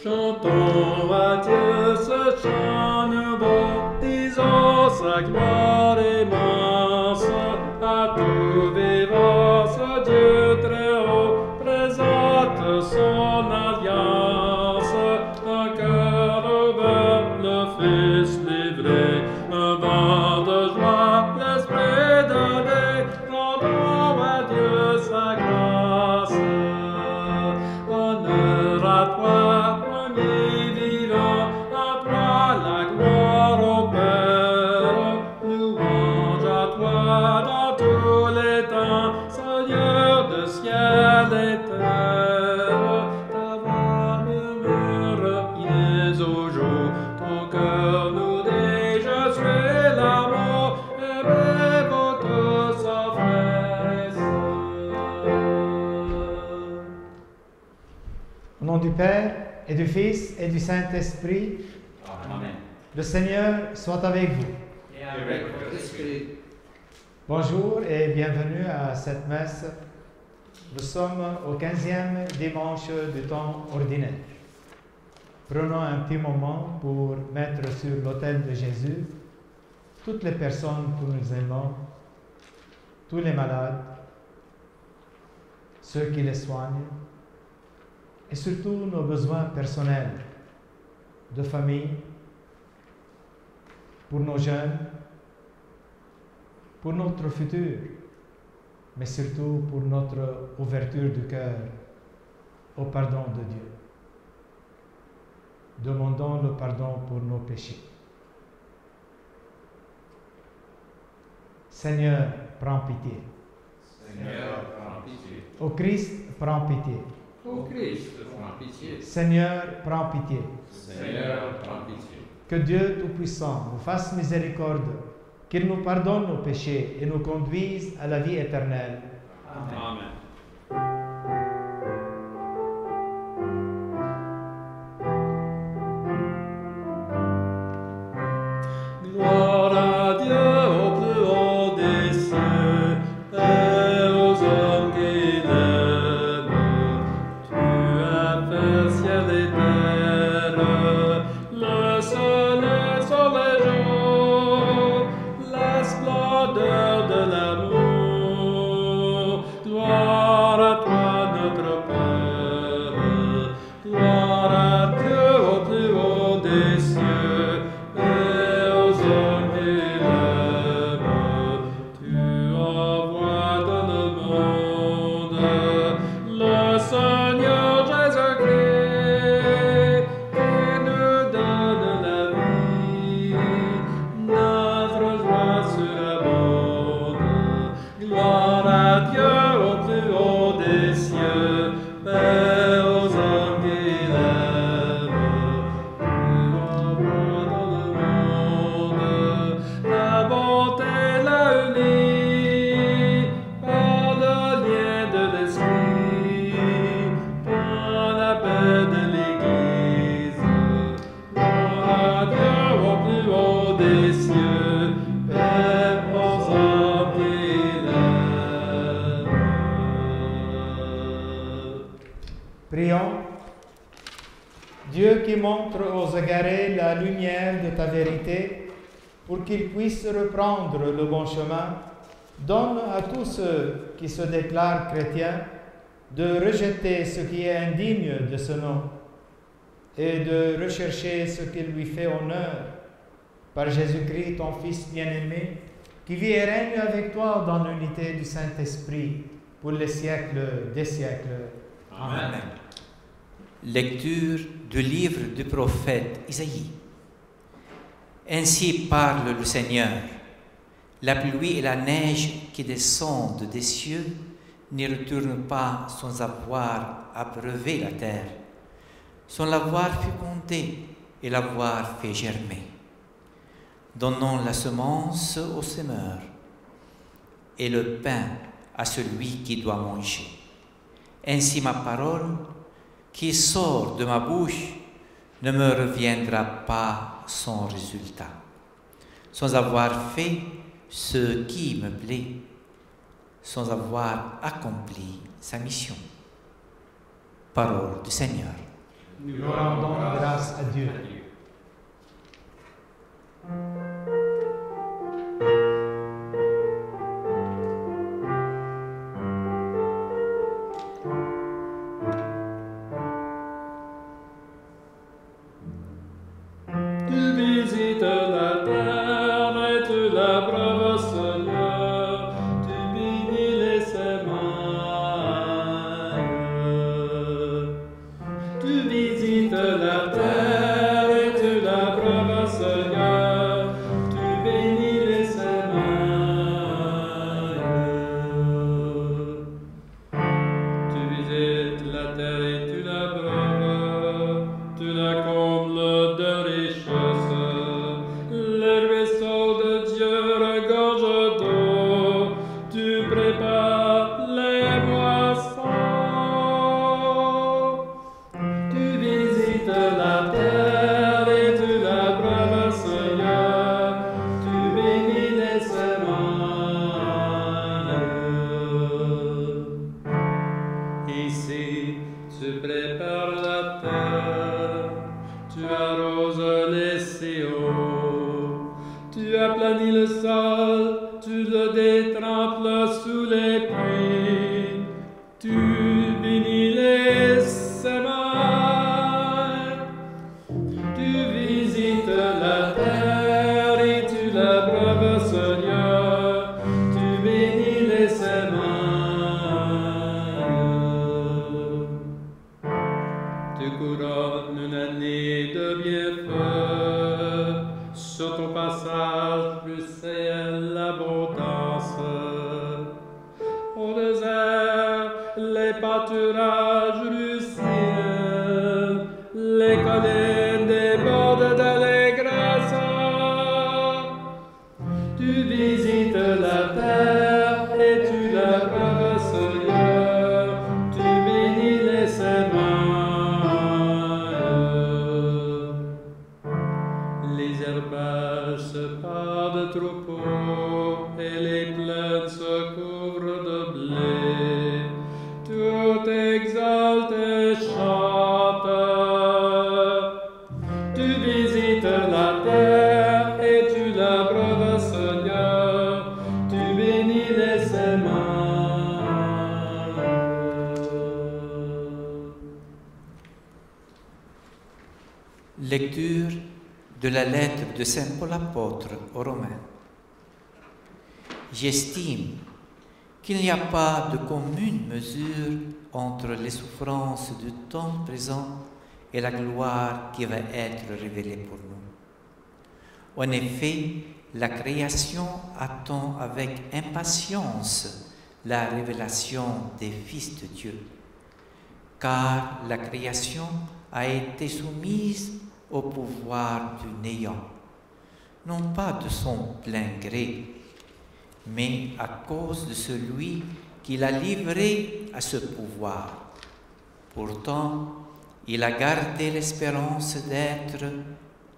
Chantons à Dieu ce chant nouveau, disons sa gloire immense, à tout vivant ce Dieu très haut, présente son alliance, un cœur ouvert, le Fils livré, un vent de joie, l'Esprit donné, rendons à Dieu sa grâce. Honneur à toi, premier vivant, à toi la gloire au Père, louange à toi dans tous les temps, Seigneur de ciel et terre. Ta voix murmure, viens au jour, ton cœur nous dit, je suis l'amour, aimez-vous tous en frères et sœurs. Au nom du Père, et du Fils, et du Saint-Esprit, Amen. le Seigneur soit avec vous. Et avec votre esprit. Bonjour et bienvenue à cette messe. Nous sommes au 15e dimanche du temps ordinaire. Prenons un petit moment pour mettre sur l'autel de Jésus toutes les personnes que nous aimons, tous les malades, ceux qui les soignent, et surtout nos besoins personnels, de famille, pour nos jeunes, pour notre futur, mais surtout pour notre ouverture du cœur au pardon de Dieu. Demandons le pardon pour nos péchés. Seigneur, prends pitié. Seigneur, prends pitié. Ô Christ, prends pitié. Ô Christ, prends pitié. Seigneur, prends pitié. Seigneur, prends pitié. Que Dieu Tout-Puissant nous fasse miséricorde, qu'il nous pardonne nos péchés et nous conduise à la vie éternelle. Amen. Gloire à Dieu au plus haut des cieux et aux hommes qui l'aiment. Tu as fait ciel et terre, le soleil sur les jours, la splendeur de l'amour. Gloire à toi, notre Père. Gloire à Dieu au plus haut des cieux et aux hommes qui l'aiment. Tu envoies dans le monde le Seigneur Jésus-Christ qui nous donne la vie, notre joie surabonde. Gloire à Dieu au plus haut des cieux et aux hommes qui l'aiment. Tu envoies dans le monde la bonté, la unie, par le lien de l'esprit, par la paix de l'Église. Gloire à Dieu au plus haut des cieux, et aux hommes qui l'aiment. Prions. Dieu qui montre aux égarés la lumière de ta vérité, pour qu'ils puissent reprendre le bon chemin, donne à tous ceux qui se déclarent chrétiens de rejeter ce qui est indigne de ce nom et de rechercher ce qui lui fait honneur. Par Jésus-Christ, ton Fils bien-aimé, qui vit et règne avec toi dans l'unité du Saint-Esprit pour les siècles des siècles. Amen. Lecture du livre du prophète Isaïe. Ainsi parle le Seigneur. La pluie et la neige qui descendent des cieux n'y retournent pas sans avoir abreuvé la terre, sans l'avoir fécondée et l'avoir fait germer. Donnons la semence au semeur et le pain à celui qui doit manger. Ainsi ma parole qui sort de ma bouche ne me reviendra pas sans résultat, sans avoir fait ce qui me plaît, sans avoir accompli sa mission. Parole du Seigneur. Nous rendons visites la terre et tu l'abreves, Seigneur. Tu bénis les semailles. Tu visites la terre et tu l'abreves, Seigneur. Tu bénis les semailles. Tu visites la terre et tu l'abreves. Tu la combles de richesses. Les ruisseaux de Dieu regorgent d'eau. Tu prépares les moissons. Tu visites la terre et tu l'abreves, Seigneur. Tu bénis les semailles. Ici, tu prépares la terre. Tu arroses les cieux. Tu aplanis le sol. Tu le détrempes sous les pluies. Tu bénis les semailles. Tu visites la terre et tu l'abreves, Seigneur. Tu bénis les semailles. Tu couronnes une année de bienfaits. Sur ton passage, plus c'est l'abondance. Au désert, les pâturages du ciel, les collines débordent d'allégresse. Tu visites la terre et tu l'abreves, Seigneur. Tu bénis les semailles. Les herbages se parent de troupeaux et les plaines se couvrent de blé. Tout exalte et chante. Tu visites la terre et tu l'abreves, Seigneur. Tu bénis les semailles. Lecture de la lettre de Saint Paul apôtre aux Romains. J'estime qu'il n'y a pas de commune mesure entre les souffrances du temps présent et la gloire qui va être révélée pour nous. En effet, la création attend avec impatience la révélation des fils de Dieu, car la création a été soumise au pouvoir du néant, non pas de son plein gré, mais à cause de celui qui l'a livré à ce pouvoir. Pourtant, il a gardé l'espérance d'être,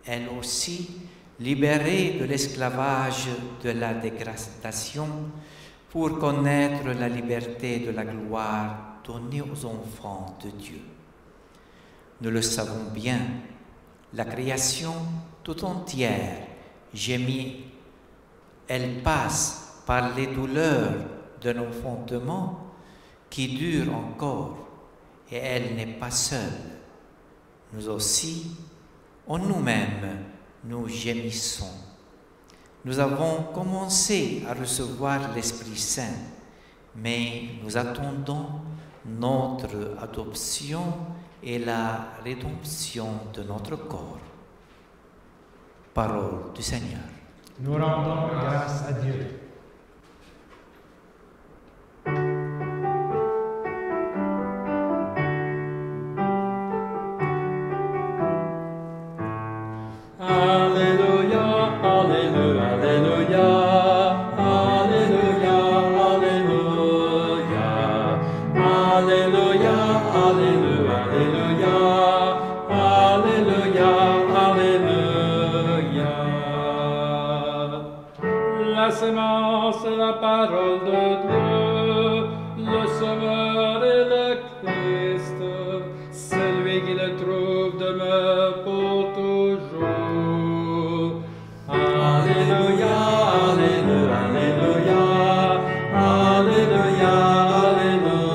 elle aussi, libérée de l'esclavage de la dégradation pour connaître la liberté de la gloire donnée aux enfants de Dieu. Nous le savons bien, la création tout entière gémit, elle passe par les douleurs d'un enfantement qui dure encore, et elle n'est pas seule. Nous aussi, en nous-mêmes, nous gémissons. Nous avons commencé à recevoir l'Esprit Saint, mais nous attendons notre adoption et la rédemption de notre corps. Parole du Seigneur. Nous rendons grâce à Dieu. Alléluia, Alléluia, Alléluia, Alléluia, Alléluia, Alléluia, Alléluia, Alléluia, Alléluia. La semence est la parole de Dieu, le Sauveur est le Christ, celui qui le trouve demeure pour toujours. Alléluia, Alléluia, Alléluia, Alléluia, Alléluia,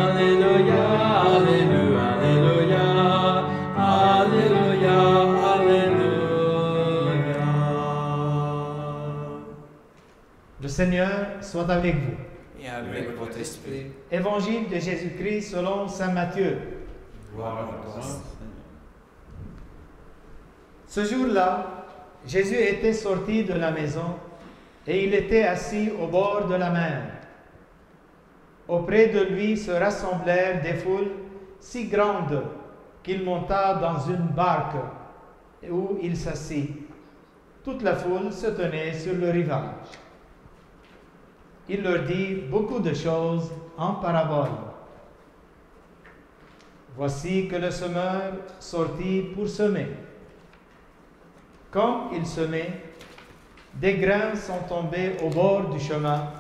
Alléluia, Alléluia, Alléluia, Alléluia, Seigneur soit avec vous. Et avec votre esprit. Évangile de Jésus-Christ selon saint Matthieu. Gloire à toi, Seigneur. Ce jour-là, Jésus était sorti de la maison et il était assis au bord de la mer. Auprès de lui se rassemblèrent des foules si grandes qu'il monta dans une barque où il s'assit. Toute la foule se tenait sur le rivage. Il leur dit beaucoup de choses en parabole. Voici que le semeur sortit pour semer. Comme il semait, des grains sont tombés au bord du chemin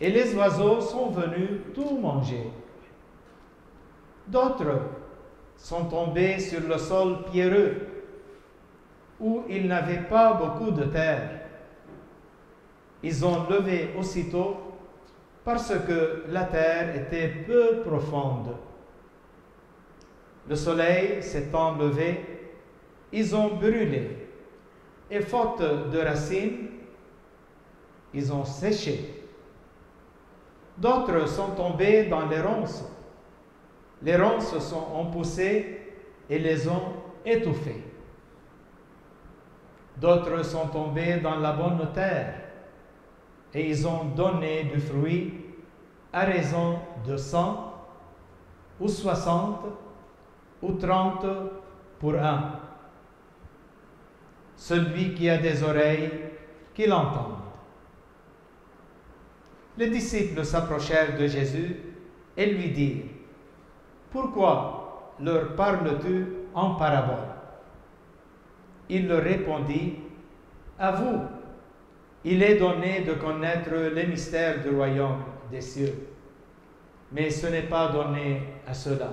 et les oiseaux sont venus tout manger. D'autres sont tombés sur le sol pierreux où il n'avait pas beaucoup de terre. Ils ont levé aussitôt parce que la terre était peu profonde. Le soleil s'étant levé, ils ont brûlé et faute de racines, ils ont séché. D'autres sont tombés dans les ronces. Les ronces ont poussé et les ont étouffés. D'autres sont tombés dans la bonne terre et ils ont donné du fruit à raison de 100 ou 60 ou 30 pour un. Celui qui a des oreilles, qu'il entende. Les disciples s'approchèrent de Jésus et lui dirent: Pourquoi leur parles-tu en parabole? Il leur répondit: À vous, il est donné de connaître les mystères du royaume des cieux, mais ce n'est pas donné à ceux-là.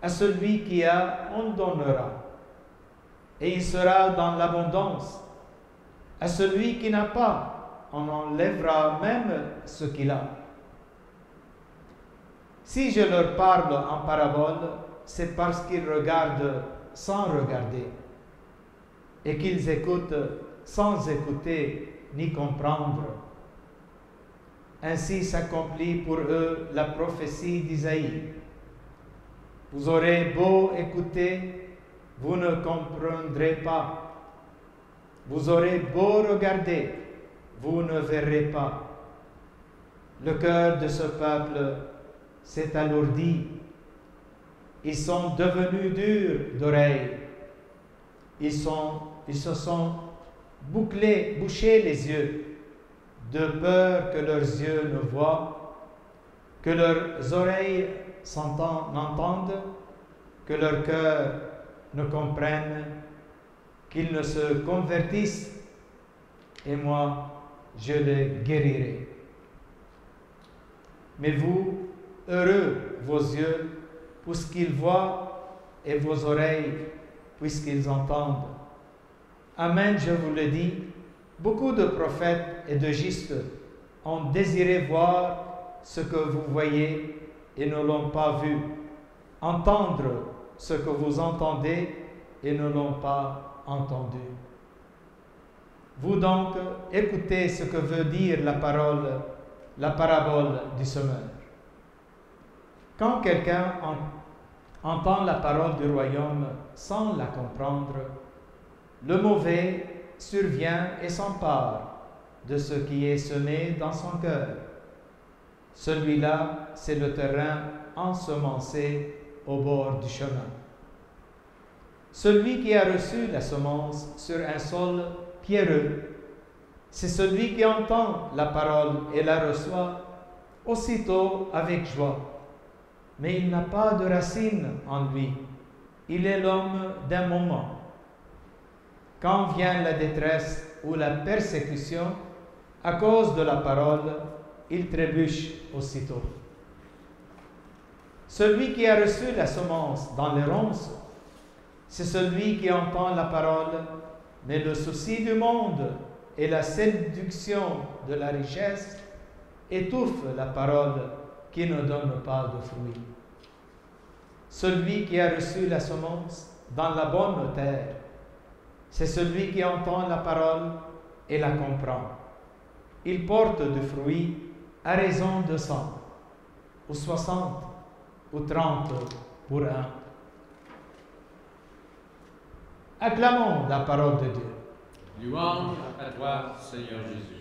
À celui qui a, on donnera, et il sera dans l'abondance. À celui qui n'a pas, on enlèvera même ce qu'il a. Si je leur parle en parabole, c'est parce qu'ils regardent sans regarder, et qu'ils écoutent sans écouter ni comprendre. Ainsi s'accomplit pour eux la prophétie d'Isaïe. Vous aurez beau écouter, vous ne comprendrez pas. Vous aurez beau regarder, vous ne verrez pas. Le cœur de ce peuple s'est alourdi. Ils sont devenus durs d'oreilles. Ils se sont bouchés les yeux, de peur que leurs yeux ne voient, que leurs oreilles n'entendent, que leur cœur ne comprenne, qu'ils ne se convertissent, et moi, je les guérirai. Mais vous, heureux vos yeux, puisqu'ils voient, et vos oreilles, puisqu'ils entendent. Amen, je vous le dis, beaucoup de prophètes et de justes ont désiré voir ce que vous voyez et ne l'ont pas vu, entendre ce que vous entendez et ne l'ont pas entendu. Vous donc, écoutez ce que veut dire la parabole du semeur. Quand quelqu'un entend la parole du royaume sans la comprendre, le mauvais survient et s'empare de ce qui est semé dans son cœur. Celui-là, c'est le terrain ensemencé au bord du chemin. Celui qui a reçu la semence sur un sol pierreux, c'est celui qui entend la parole et la reçoit aussitôt avec joie. Mais il n'a pas de racine en lui. Il est l'homme d'un moment. Quand vient la détresse ou la persécution, à cause de la parole, il trébuche aussitôt. Celui qui a reçu la semence dans les ronces, c'est celui qui entend la parole, mais le souci du monde et la séduction de la richesse étouffent la parole qui ne donne pas de fruits. Celui qui a reçu la semence dans la bonne terre, c'est celui qui entend la parole et la comprend, il porte du fruit à raison de 100, ou 60, ou 30 pour un. Acclamons la parole de Dieu. Louange à toi, Seigneur Jésus.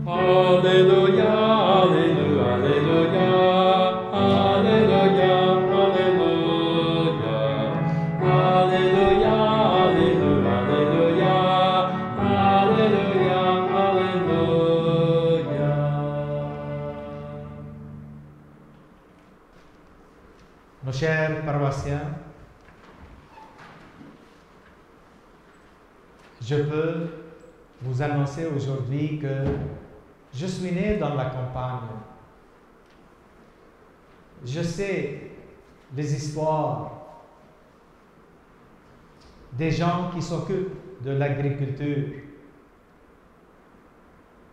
Alléluia, Alléluia, Alléluia, Alléluia, Alléluia, Alléluia, Alléluia, Alléluia, Alléluia. Nos chers paroissiens, je peux vous annoncer aujourd'hui que je suis né dans la campagne. Je sais les histoires des gens qui s'occupent de l'agriculture.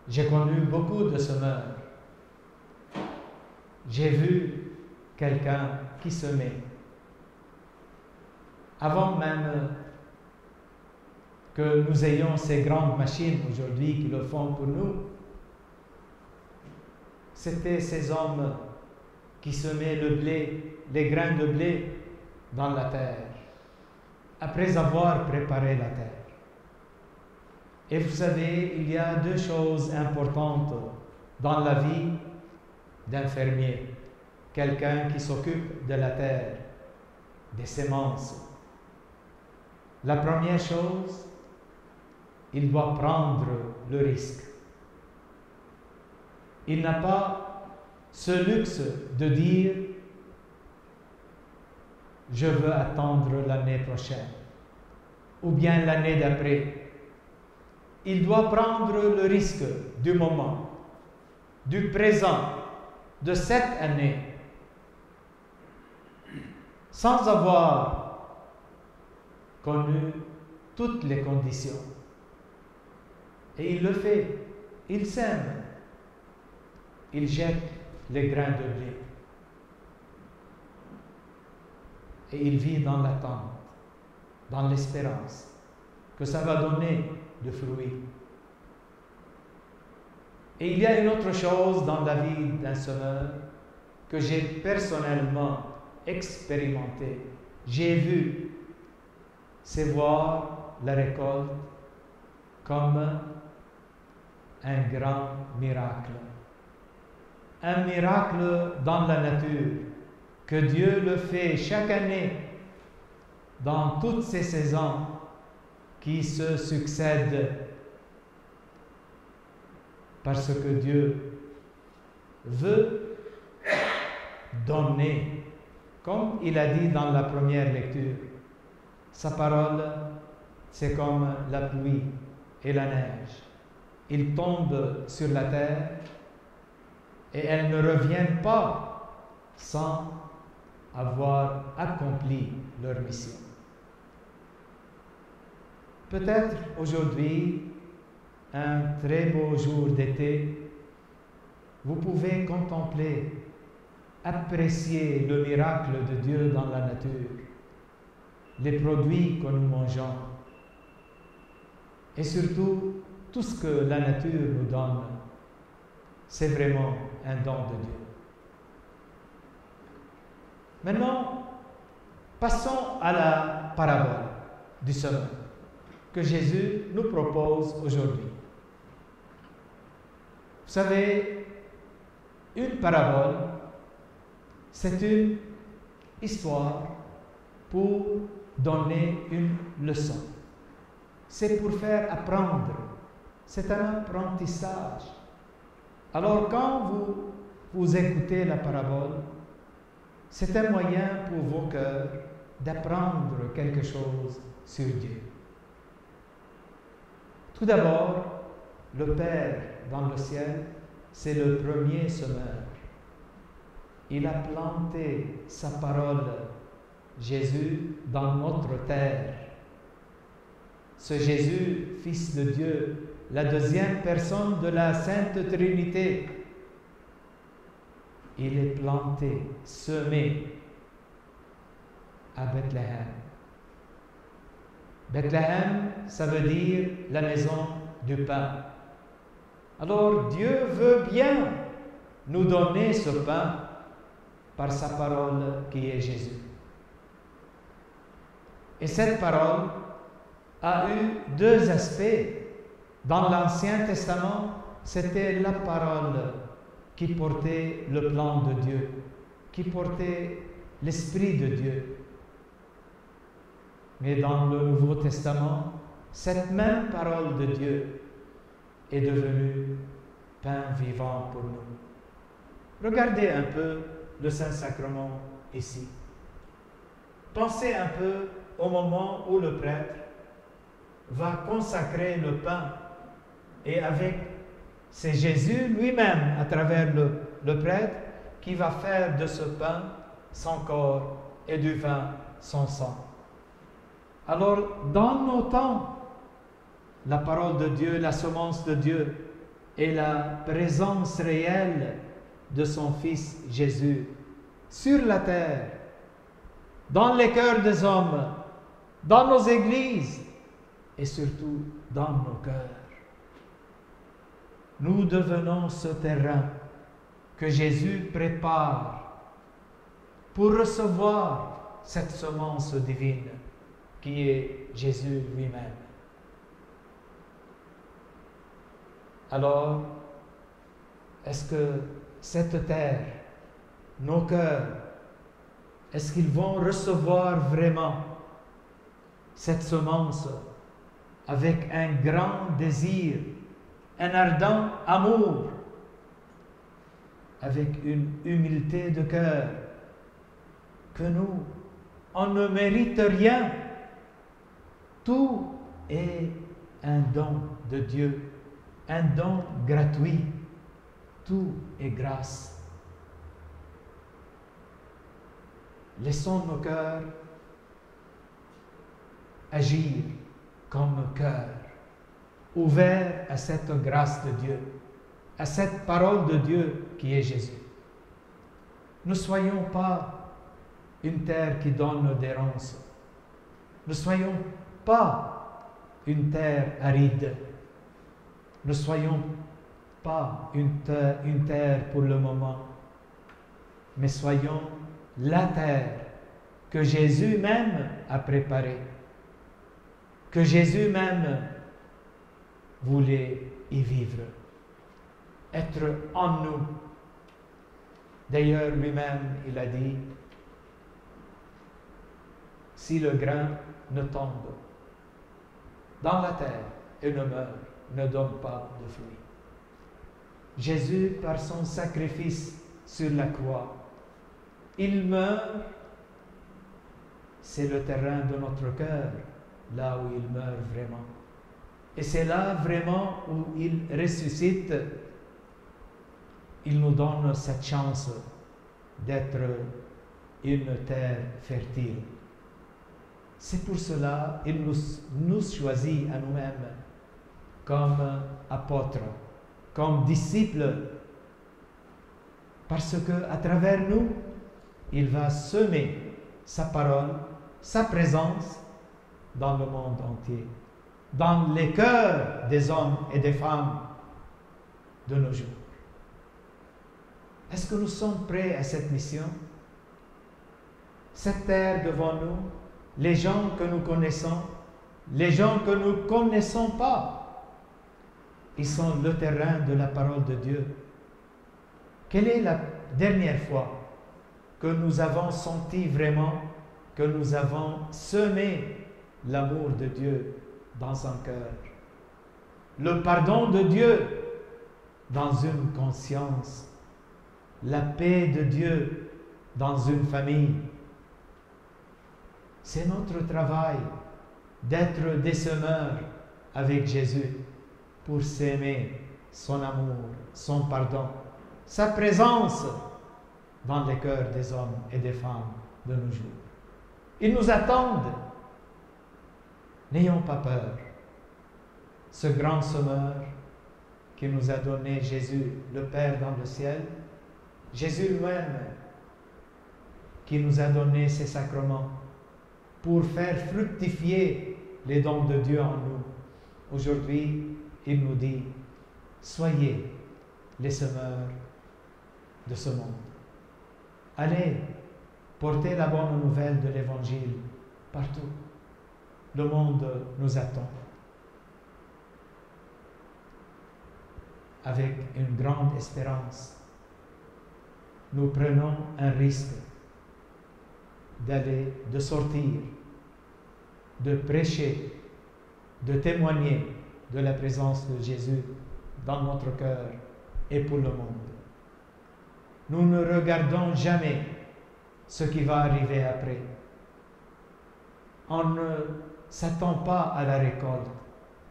J'ai connu beaucoup de semeurs. J'ai vu quelqu'un qui semait. Avant même que nous ayons ces grandes machines aujourd'hui qui le font pour nous, c'était ces hommes qui semaient le blé, les grains de blé dans la terre, après avoir préparé la terre. Et vous savez, il y a deux choses importantes dans la vie d'un fermier, quelqu'un qui s'occupe de la terre, des semences. La première chose, il doit prendre le risque. Il n'a pas ce luxe de dire « je veux attendre l'année prochaine » ou bien l'année d'après. Il doit prendre le risque du moment, du présent, de cette année, sans avoir connu toutes les conditions. Et il le fait, il sème. Il jette les grains de blé. Et il vit dans l'attente, dans l'espérance que ça va donner de fruits. Et il y a une autre chose dans la vie d'un semeur que j'ai personnellement expérimenté. J'ai vu, c'est voir la récolte comme un grand miracle. Un miracle dans la nature, que Dieu le fait chaque année, dans toutes ces saisons qui se succèdent, parce que Dieu veut donner, comme il a dit dans la première lecture. Sa parole, c'est comme la pluie et la neige. Ils tombent sur la terre et elles ne reviennent pas sans avoir accompli leur mission. Peut-être aujourd'hui, un très beau jour d'été, vous pouvez contempler, apprécier le miracle de Dieu dans la nature, les produits que nous mangeons, et surtout tout ce que la nature nous donne. C'est vraiment un don de Dieu. Maintenant, passons à la parabole du semeur que Jésus nous propose aujourd'hui. Vous savez, une parabole, c'est une histoire pour donner une leçon. C'est pour faire apprendre. C'est un apprentissage. Alors quand vous écoutez la parabole, c'est un moyen pour vos cœurs d'apprendre quelque chose sur Dieu. Tout d'abord, le Père dans le ciel, c'est le premier semeur. Il a planté sa parole, Jésus, dans notre terre. Ce Jésus, Fils de Dieu, la deuxième personne de la Sainte Trinité, il est planté, semé. à Bethléem. Bethléem, ça veut dire la maison du pain. Alors Dieu veut bien nous donner ce pain par sa parole qui est Jésus. Et cette parole a eu deux aspects. Dans l'Ancien Testament, c'était la parole qui portait le plan de Dieu, qui portait l'Esprit de Dieu. Mais dans le Nouveau Testament, cette même parole de Dieu est devenue pain vivant pour nous. Regardez un peu le Saint-Sacrement ici. Pensez un peu au moment où le prêtre va consacrer le pain et c'est Jésus lui-même, à travers le prêtre, qui va faire de ce pain son corps et du vin son sang. Alors, dans nos temps, la parole de Dieu, la semence de Dieu et la présence réelle de son Fils Jésus sur la terre, dans les cœurs des hommes, dans nos églises et surtout dans nos cœurs. Nous devenons ce terrain que Jésus prépare pour recevoir cette semence divine qui est Jésus lui-même. Alors, est-ce que cette terre, nos cœurs, est-ce qu'ils vont recevoir vraiment cette semence avec un grand désir, un ardent amour, avec une humilité de cœur, que nous, on ne mérite rien. Tout est un don de Dieu, un don gratuit. Tout est grâce. Laissons nos cœurs agir comme cœur, ouvert à cette grâce de Dieu, à cette parole de Dieu qui est Jésus. Ne soyons pas une terre qui donne des ronces. Ne soyons pas une terre aride. Ne soyons pas une terre pour le moment, mais soyons la terre que Jésus même a préparée, que Jésus même voulait y vivre, être en nous. D'ailleurs, lui-même, il a dit, si le grain ne tombe dans la terre et ne meurt, ne donne pas de fruits. Jésus, par son sacrifice sur la croix, il meurt, c'est le terrain de notre cœur, là où il meurt vraiment. Et c'est là vraiment où il ressuscite. Il nous donne cette chance d'être une terre fertile. C'est pour cela qu'il nous choisit à nous-mêmes comme apôtres, comme disciples, parce qu'à travers nous, il va semer sa parole, sa présence dans le monde entier, dans les cœurs des hommes et des femmes de nos jours. Est-ce que nous sommes prêts à cette mission? Cette terre devant nous, les gens que nous connaissons, les gens que nous ne connaissons pas, ils sont le terrain de la parole de Dieu. Quelle est la dernière fois que nous avons senti vraiment, que nous avons semé l'amour de Dieu dans un cœur, le pardon de Dieu dans une conscience, la paix de Dieu dans une famille? C'est notre travail d'être des semeurs avec Jésus pour s'aimer, son amour, son pardon, sa présence dans les cœurs des hommes et des femmes de nos jours. Ils nous attendent. N'ayons pas peur. Ce grand semeur qui nous a donné Jésus, le Père dans le ciel, Jésus lui-même qui nous a donné ses sacrements, pour faire fructifier les dons de Dieu en nous. Aujourd'hui, il nous dit, soyez les semeurs de ce monde. Allez, portez la bonne nouvelle de l'Évangile partout. Le monde nous attend. Avec une grande espérance, nous prenons un risque de sortir, de prêcher, de témoigner de la présence de Jésus dans notre cœur et pour le monde. Nous ne regardons jamais ce qui va arriver après. On ne s'attend pas à la récolte.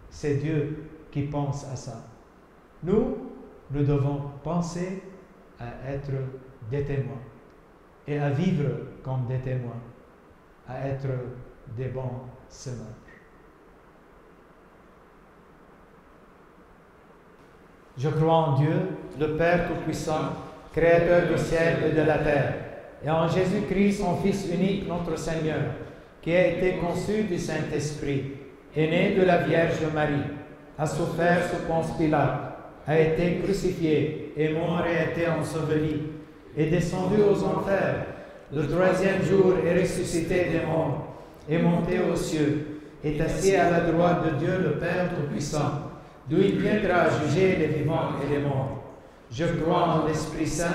C'est Dieu qui pense à ça. Nous devons penser à être des témoins et à vivre comme des témoins, à être des bons semeurs. Je crois en Dieu, le Père Tout-Puissant, Créateur du ciel et de la terre, et en Jésus-Christ, son Fils unique, notre Seigneur, qui a été conçu du Saint-Esprit, est né de la Vierge Marie, a souffert sous Ponce Pilate, a été crucifié, est mort et a été enseveli, est descendu aux enfers, le troisième jour est ressuscité des morts, est monté aux cieux, est assis à la droite de Dieu le Père Tout-Puissant, d'où il viendra juger les vivants et les morts. Je crois en l'Esprit Saint,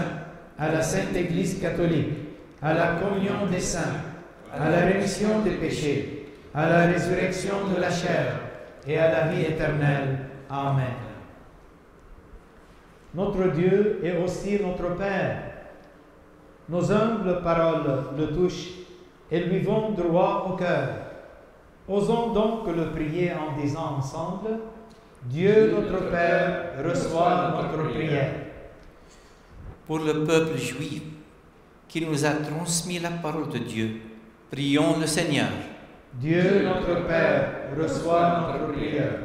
à la Sainte Église catholique, à la communion des saints, à la rémission des péchés, à la résurrection de la chair et à la vie éternelle. Amen. Notre Dieu est aussi notre Père. Nos humbles paroles le touchent et lui vont droit au cœur. Osons donc le prier en disant ensemble: Dieu notre Père, reçoit notre prière. Pour le peuple juif qui nous a transmis la parole de Dieu, prions le Seigneur. Dieu notre Père, reçoit notre prière.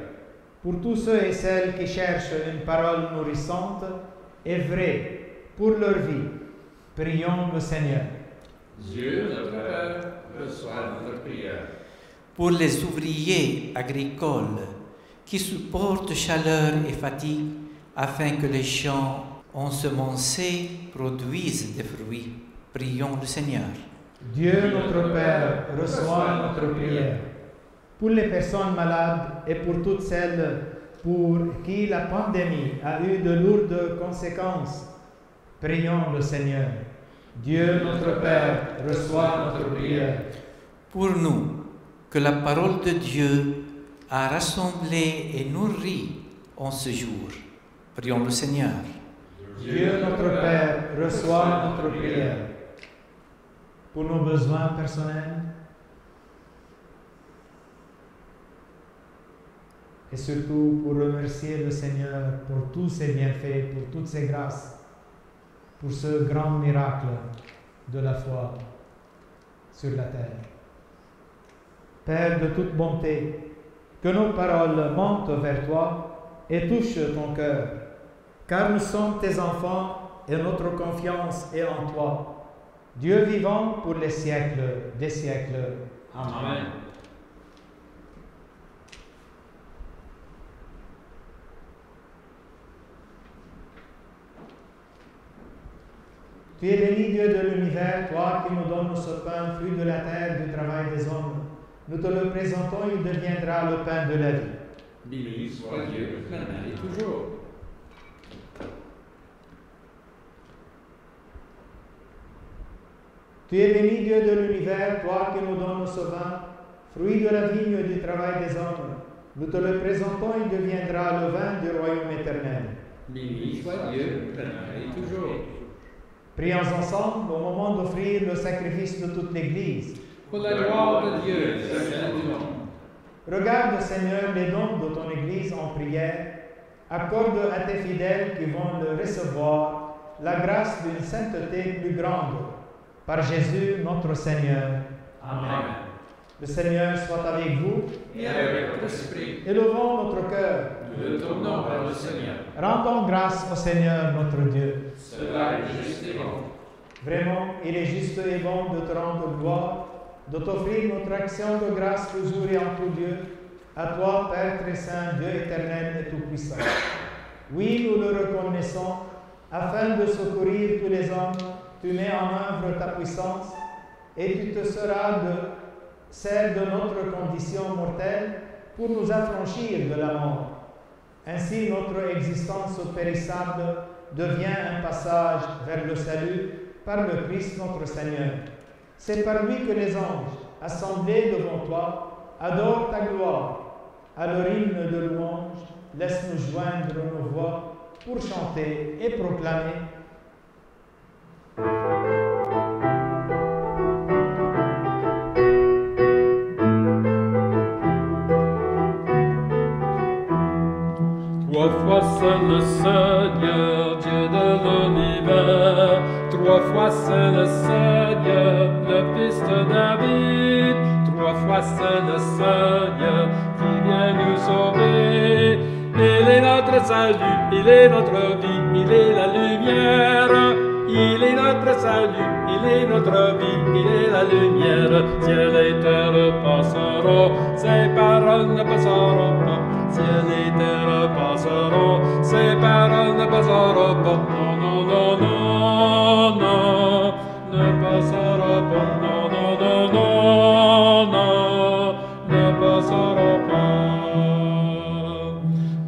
Pour tous ceux et celles qui cherchent une parole nourrissante et vraie pour leur vie, prions le Seigneur. Dieu notre Père, reçoit notre prière. Pour les ouvriers agricoles qui supportent chaleur et fatigue afin que les champs ensemencés produisent des fruits, prions le Seigneur. Dieu notre Père, reçoit notre prière. Pour les personnes malades et pour toutes celles pour qui la pandémie a eu de lourdes conséquences, prions le Seigneur. Dieu notre Père, reçoit notre prière. Pour nous, que la parole de Dieu a rassemblé et nourri en ce jour, prions le Seigneur. Dieu notre Père, reçoit notre prière. Pour nos besoins personnels et surtout pour remercier le Seigneur pour tous ses bienfaits, pour toutes ses grâces, pour ce grand miracle de la foi sur la terre. Père de toute bonté, que nos paroles montent vers toi et touchent ton cœur, car nous sommes tes enfants et notre confiance est en toi. Dieu vivant pour les siècles des siècles. Amen. Amen. Tu es béni, Dieu de l'univers, toi qui nous donnes ce pain, fruit de la terre, du travail des hommes. Nous te le présentons, il deviendra le pain de la vie. Béni soit Dieu, maintenant et toujours. Tu es béni, Dieu de l'univers, toi qui nous donnes ce vin, fruit de la vigne et du travail des hommes. Nous te le présentons, il deviendra le vin du royaume éternel. Béni soit Dieu, maintenant et toujours. Prions ensemble au moment d'offrir le sacrifice de toute l'Église. Pour la gloire de Dieu, Seigneur du monde. Regarde, Seigneur, les dons de ton Église en prière. Accorde à tes fidèles qui vont le recevoir la grâce d'une sainteté plus grande. Par Jésus, notre Seigneur. Amen. Amen. Le Seigneur soit avec vous. Et avec votre esprit, Élevons notre cœur. nous le tournons vers le Seigneur. Rendons grâce au Seigneur, notre Dieu. Cela est juste et bon. Vraiment, il est juste et bon de te rendre gloire, de t'offrir notre action de grâce toujours et en tout Dieu, à toi, Père très saint, Dieu éternel et tout-puissant. Oui, nous le reconnaissons, afin de secourir tous les hommes, tu mets en œuvre ta puissance, et tu te seras de celle de notre condition mortelle pour nous affranchir de la mort. Ainsi, notre existence périssable devient un passage vers le salut par le Christ notre Seigneur. C'est par lui que les anges, assemblés devant toi, adorent ta gloire. À leur hymne de louange, laisse-nous joindre nos voix pour chanter et proclamer. Trois fois c'est le Seigneur, Dieu de l'univers. Trois fois c'est le Seigneur, le Fils de David. Trois fois c'est le Seigneur qui vient nous sauver. Il est notre salut, il est notre vie, il est la lumière. Il est notre salut, il est notre vie, il est la lumière. Ciel et terre passeront, ses paroles ne passeront pas. Ciel et terre passeront, ses paroles ne passeront pas. Non, non, non, non, non, ne passeront pas. Non, non, non, non, non, ne passeront pas.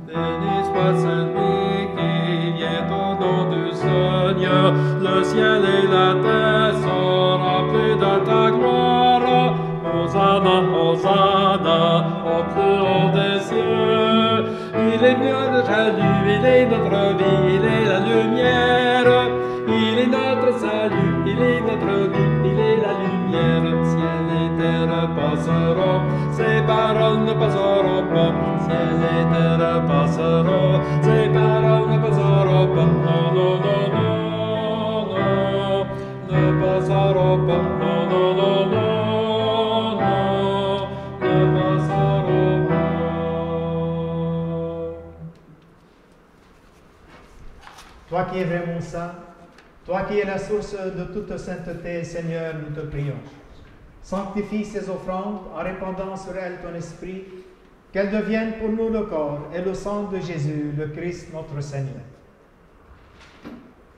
Béni soit celui qui vient au nom du Seigneur. Le ciel et la terre sont remplis de ta gloire. Hosanna, Hosanna, au plus haut des cieux. Il est notre salut, il est notre vie, il est la lumière. Il est notre salut, il est notre vie, il est la lumière. Ciel et terre passeront, ses paroles ne passeront pas. Ciel et terre passeront, ses paroles ne passeront pas. Non, non, non, non, non, ne passeront pas. Non, non, non, non, non, ne passeront pas. Toi qui es vraiment saint, toi qui es la source de toute sainteté, Seigneur, nous te prions. Sanctifie ces offrandes en répandant sur elles ton esprit, qu'elles deviennent pour nous le corps et le sang de Jésus, le Christ notre Seigneur.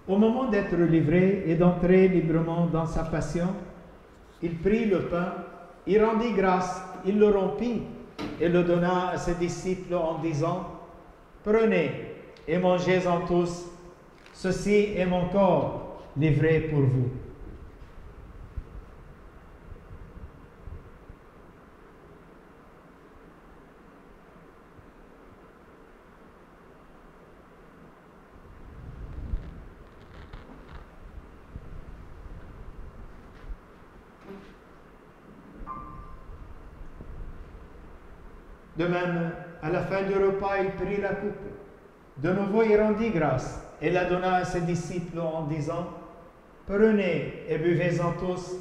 Au moment d'être livré et d'entrer librement dans sa passion, il prit le pain, il rendit grâce, il le rompit et le donna à ses disciples en disant : « Prenez et mangez-en tous, ceci est mon corps livré pour vous. » De même, à la fin du repas, il prit la coupe. De nouveau, il rendit grâce et la donna à ses disciples en disant : « Prenez et buvez-en tous,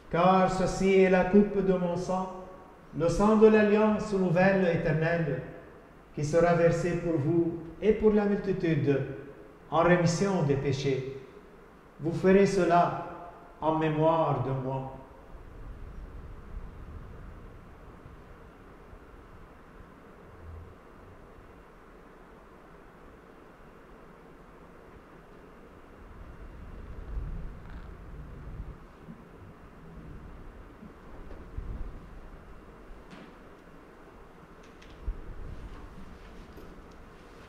car ceci est la coupe de mon sang, le sang de l'alliance nouvelle éternelle, qui sera versé pour vous et pour la multitude en rémission des péchés. Vous ferez cela en mémoire de moi. »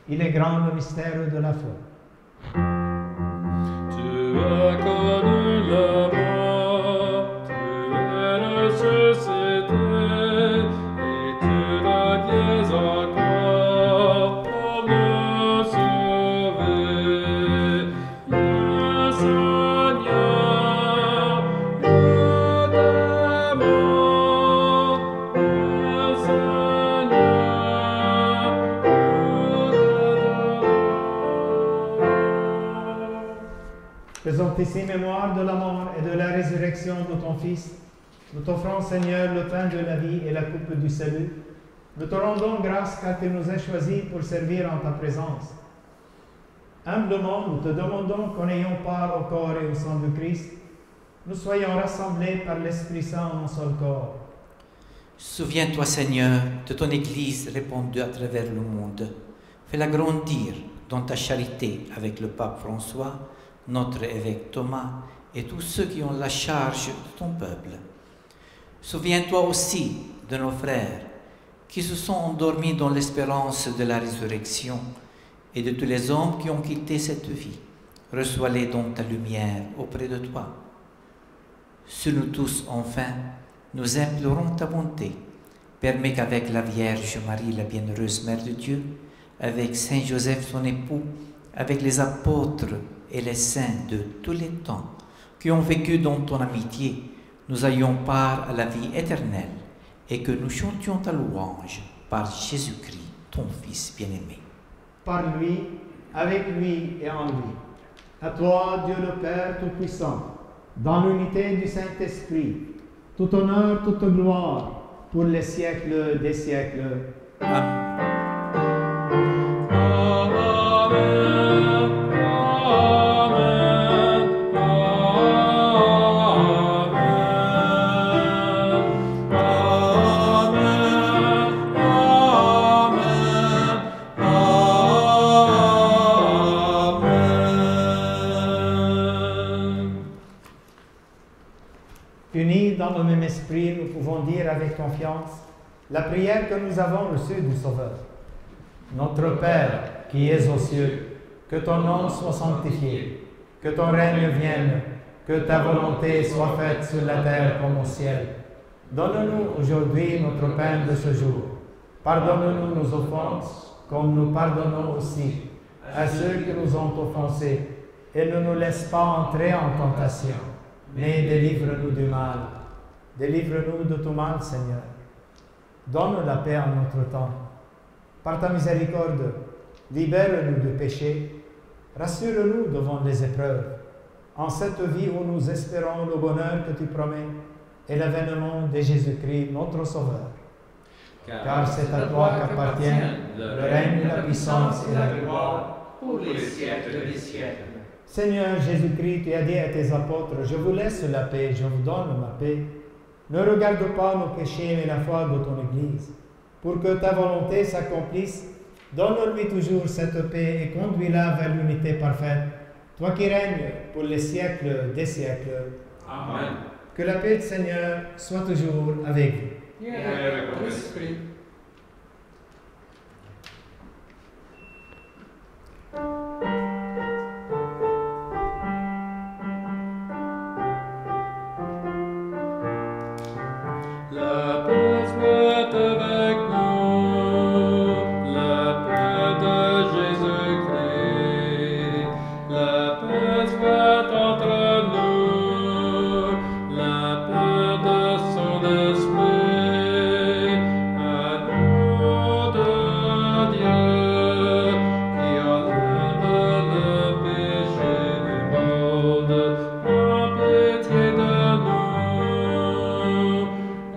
Il est grand le mystère de la foi. Tu as connu la mort, tu es ressuscité, et tu reviens encore pour nous sauver. Le Seigneur, nous t'aimons, le Seigneur. Faisons ici mémoire de la mort et de la résurrection de ton Fils. Nous t'offrons, Seigneur, le pain de la vie et la coupe du salut. Nous te rendons grâce car tu nous as choisis pour servir en ta présence. Humblement, nous te demandons qu'en ayant part au corps et au sang de Christ, nous soyons rassemblés par l'Esprit Saint en un seul corps. Souviens-toi, Seigneur, de ton Église répandue à travers le monde. Fais-la grandir dans ta charité avec le pape François, notre évêque Thomas et tous ceux qui ont la charge de ton peuple. Souviens-toi aussi de nos frères qui se sont endormis dans l'espérance de la résurrection et de tous les hommes qui ont quitté cette vie. Reçois-les dans ta lumière auprès de toi. Sur nous tous, enfin, nous implorons ta bonté. Permets qu'avec la Vierge Marie, la bienheureuse Mère de Dieu, avec Saint Joseph, son époux, avec les apôtres et les saints de tous les temps, qui ont vécu dans ton amitié, nous ayons part à la vie éternelle et que nous chantions ta louange par Jésus-Christ, ton Fils bien-aimé. Par lui, avec lui et en lui. À toi, Dieu le Père Tout-Puissant, dans l'unité du Saint-Esprit, tout honneur, toute gloire, pour les siècles des siècles. Amen. Unis dans le même esprit, nous pouvons dire avec confiance la prière que nous avons reçue du Sauveur. Notre Père qui es aux cieux, que ton nom soit sanctifié, que ton règne vienne, que ta volonté soit faite sur la terre comme au ciel. Donne-nous aujourd'hui notre pain de ce jour. Pardonne-nous nos offenses, comme nous pardonnons aussi à ceux qui nous ont offensés, et ne nous laisse pas entrer en tentation, mais délivre-nous du mal. Délivre-nous de tout mal, Seigneur. Donne la paix en notre temps. Par ta miséricorde, libère-nous du péché. Rassure-nous devant les épreuves. En cette vie où nous espérons le bonheur que tu promets et l'avènement de Jésus-Christ, notre Sauveur. Car c'est à toi qu'appartiennent le règne, la puissance et la gloire pour les siècles des siècles. Seigneur Jésus-Christ, tu as dit à tes apôtres, je vous laisse la paix, je vous donne ma paix. Ne regarde pas nos péchés, mais la foi de ton Église. Pour que ta volonté s'accomplisse, donne-lui toujours cette paix et conduis-la vers l'unité parfaite. Toi qui règnes pour les siècles des siècles. Amen. Que la paix du Seigneur soit toujours avec vous. Et avec ton esprit. La paix soit avec nous, la paix de Jésus-Christ. La paix soit entre nous, la paix de son esprit. À nous de Dieu, qui enlève le péché du monde, en pitié de nous.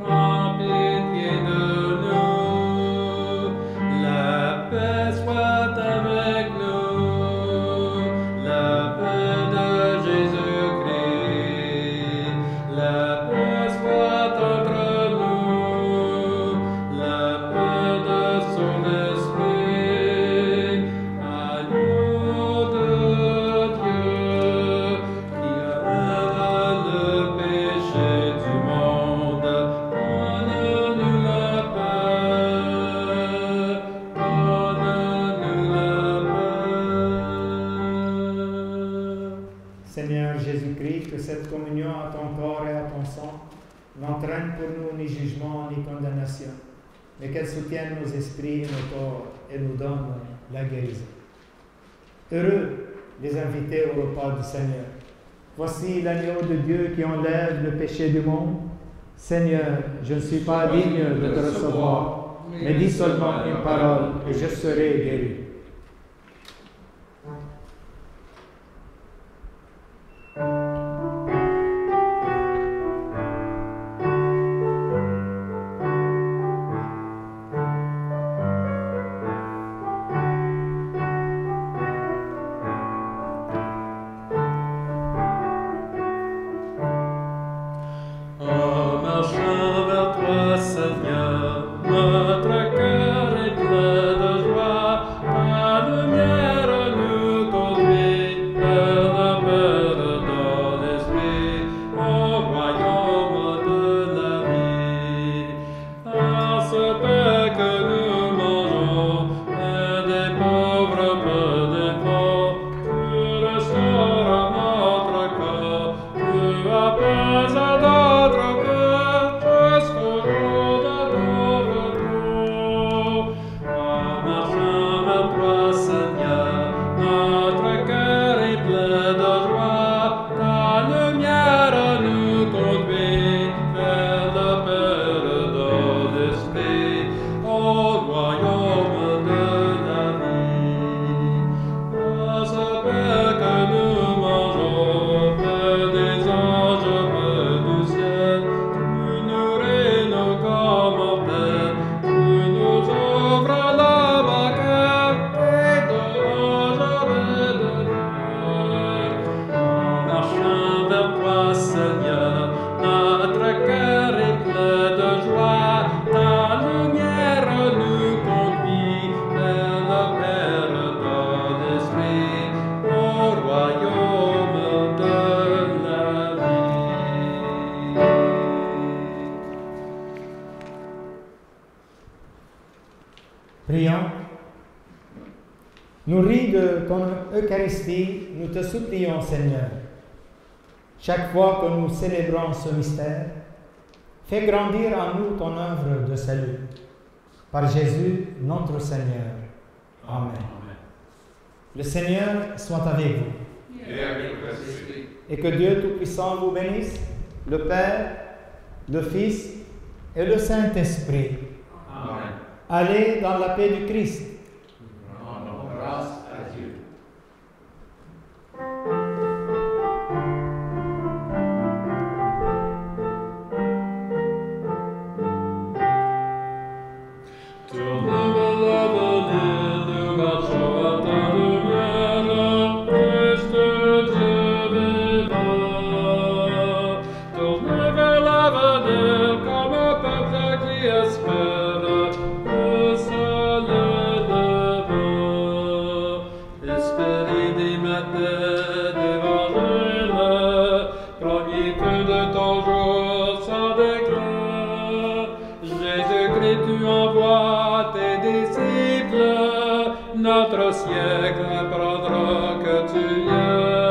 En pitié de nous, la paix soit avec nous, la paix de Jésus-Christ. La paix soit entre nous, la paix de son esprit. À nous de Dieu, qui enlève le péché du monde. Donne-nous la paix, donne-nous la paix. Seigneur Jésus-Christ, que cette communion à ton corps et à ton sang n'entraîne pour nous ni jugement ni condamnation, mais qu'elle soutienne nos esprits et nos corps et nous donne la guérison. Heureux les invités au repas du Seigneur. Voici l'agneau de Dieu qui enlève le péché du monde. Seigneur, je ne suis pas digne de te recevoir, mais dis seulement une parole et je serai guéri. Prions. Nourris de ton Eucharistie, nous te supplions, Seigneur. Chaque fois que nous célébrons ce mystère, fais grandir en nous ton œuvre de salut. Par Jésus, notre Seigneur. Amen. Amen. Le Seigneur soit avec vous. Et avec votre esprit. Et que Dieu Tout-Puissant vous bénisse, le Père, le Fils et le Saint-Esprit. Amen. Allez dans la paix du Christ. Rendons grâce à Dieu. Notre siècle apprendra que tu es